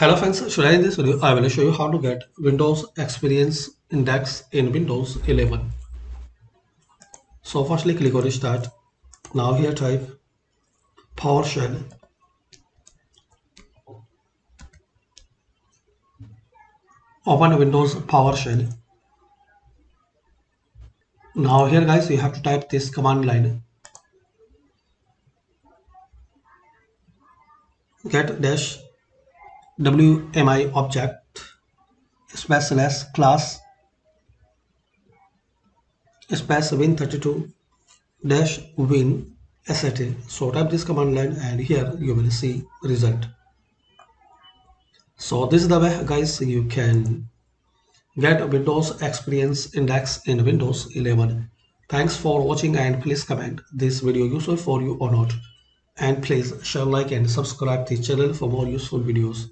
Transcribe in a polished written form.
Hello friends, today in this video I will show you how to get Windows Experience Index in Windows 11. So firstly click on Restart. Now here type PowerShell. Open Windows PowerShell. Now here guys you have to type this command line. Get dash WMI object space slash class space win32 dash win SAT. So type this command line and here you will see result. So this is the way guys you can get Windows Experience Index in Windows 11. Thanks for watching and please comment this video useful for you or not. And please share, like and subscribe the channel for more useful videos.